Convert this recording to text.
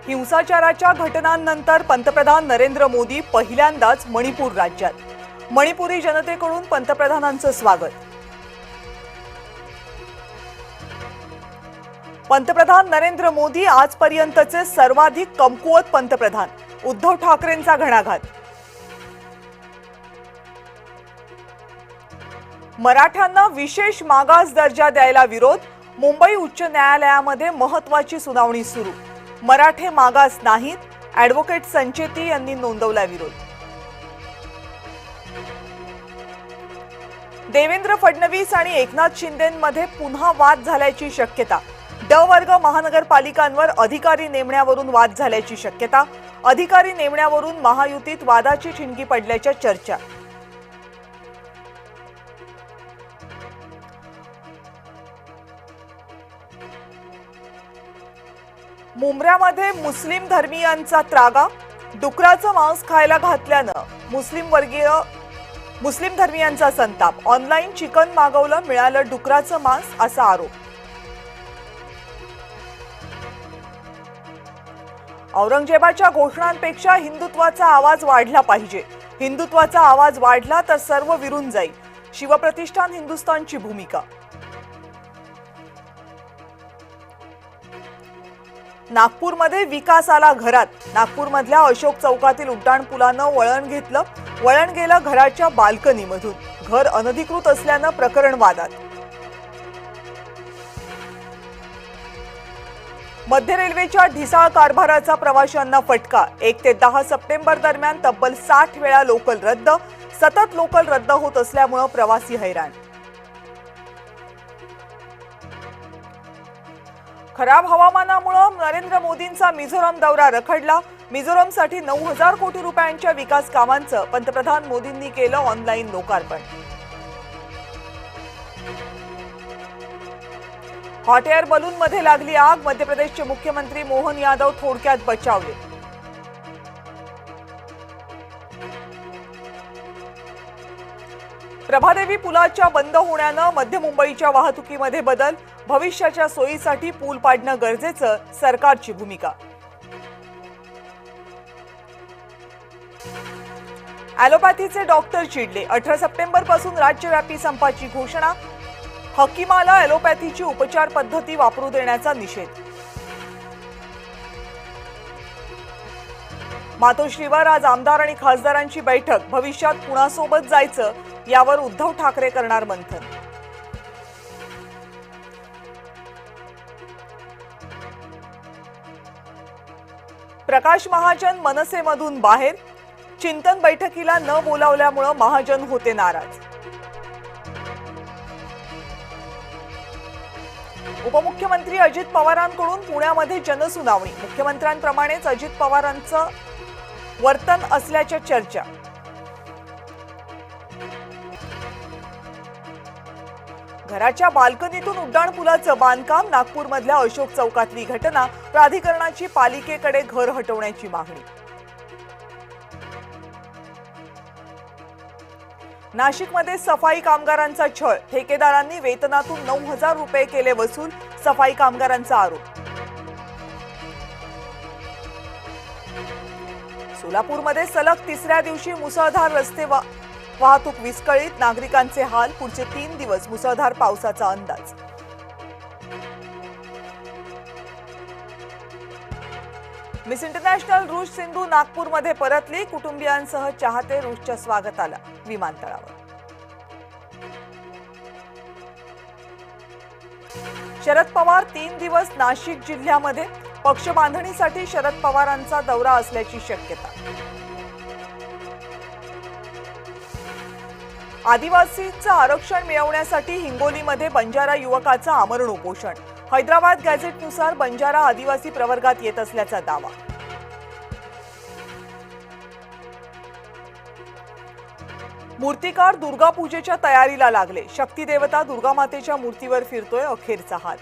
हिंसाचाराच्या घटनांनंतर पंतप्रधान नरेंद्र मोदी पहिल्यांदाच मणिपूर राज्यात. मणिपुरी जनतेकडून पंतप्रधानांचं स्वागत. पंतप्रधान नरेंद्र मोदी आजपर्यंतचे सर्वाधिक कमकुवत पंतप्रधान. उद्धव ठाकरेंचा घणाघात. मराठ्यांना विशेष मागास दर्जा द्यायला विरोध. मुंबई उच्च न्यायालयामध्ये महत्त्वाची सुनावणी सुरू. मराठे मागास नाहीत, ॲडव्होकेट संचेती यांनी नोंदवला विरोध. देवेंद्र फडणवीस आणि एकनाथ शिंदेंमध्ये पुन्हा वाद झाल्याची शक्यता. ड वर्ग महानगरपालिकांवर अधिकारी नेमण्यावरून वाद झाल्याची शक्यता. अधिकारी नेमण्यावरून महायुतीत वादाची ठिणगी पडल्याच्या चर्चा. मुंब्र्यामध्ये मुस्लिम धर्मीयांचा त्रागा. डुकराचं मांस खायला घातल्यानं मुस्लिम धर्मीयांचा संताप. ऑनलाईन चिकन मागवलं, मिळालं डुकराचं मांस असा आरोप. औरंगजेबाच्या घोषणांपेक्षा हिंदुत्वाचा आवाज वाढला पाहिजे. हिंदुत्वाचा आवाज वाढला तर सर्व विरून जाईल. शिवप्रतिष्ठान हिंदुस्थानची भूमिका. नागपूरमध्ये विकास आला घरात. नागपूरमधल्या अशोक चौकातील उड्डाणपुलानं वळण घेतलं. वळण गेलं घराच्या बाल्कनीमधून. घर अनधिकृत असल्यानं प्रकरण वादात. मध्य रेल्वेच्या ढिसाळ कारभाराचा प्रवाशांना फटका. 1 ते 10 सप्टेंबर दरम्यान तब्बल 60 वेळा लोकल रद्द. सतत लोकल रद्द होत असल्यामुळे प्रवासी हैराण. खराब हवामानामुळे नरेंद्र मोदींचा मिझोराम दौरा रखडला. मिझोरामसाठी 9,000 कोटी रुपयांच्या विकास कामांचं पंतप्रधान मोदींनी केलं ऑनलाईन लोकार्पण. हॉट एअर बलूनमध्ये लागली आग. मध्य प्रदेशचे मुख्यमंत्री मोहन यादव थोडक्यात बचावले. प्रभादेवी पुलाच्या बंद होण्यानं मध्य मुंबईच्या वाहतुकीमध्ये बदल. भविष्याच्या सोयीसाठी पूल पाडणं गरजेचं, सरकारची भूमिका. ॲलोपॅथीचे डॉक्टर चिडले. 18 सप्टेंबर पासून राज्यव्यापी संपाची घोषणा. हकीमाला ॲलोपॅथीची उपचार पद्धती वापरू देण्याचा निषेध. मातोश्रीवर आज आमदार आणि खासदारांची बैठक. भविष्यात कुणासोबत जायचं यावर उद्धव ठाकरे करणार मंथन. प्रकाश महाजन मनसेमधून बाहेर. चिंतन बैठकीला न बोलावल्यामुळे महाजन होते नाराज. उपमुख्यमंत्री अजित पवारांकडून पुण्यामध्ये जनसुनावणी. मुख्यमंत्र्यांप्रमाणेच अजित पवारांचं वर्तन असल्याच्या चर्चा. घराच्या बाल्कनीतून उड्डाणपुलाचं बांधकाम. नागपूरमधल्या अशोक चौकातली घटना. प्राधिकरणाची पालिकेकडे घर हटवण्याची मागणी. नाशिकमध्ये सफाई कामगारांचा छळ. ठेकेदारांनी वेतनातून 9,000 रुपये केले वसूल. सफाई कामगारांचा आरोप. सोलापूरमध्ये सलग तिसऱ्या दिवशी मुसळधार रस्ते वाहतूक विस्कळीत. नागरिकांचे हाल. पुढचे 3 दिवस मुसळधार पावसाचा अंदाज. मिस इंटरनॅशनल रुश सिंधू नागपूरमध्ये परतली. कुटुंबियांसह चाहते रुशच्या स्वागताला विमानतळावर. शरद पवार 3 दिवस नाशिक जिल्ह्यामध्ये. पक्ष बांधणीसाठी शरद पवारांचा दौरा असल्याची शक्यता. आदिवासींचं आरक्षण मिळवण्यासाठी हिंगोलीमध्ये बंजारा युवकाचा आमरण उपोषण. हैदराबाद गॅझेटनुसार बंजारा आदिवासी प्रवर्गात येत असल्याचा दावा. मूर्तिकार दुर्गा पूजेच्या तयारीला लागले. शक्ती देवता दुर्गा मातेच्या मूर्तीवर फिरतोय अखेरचा हात.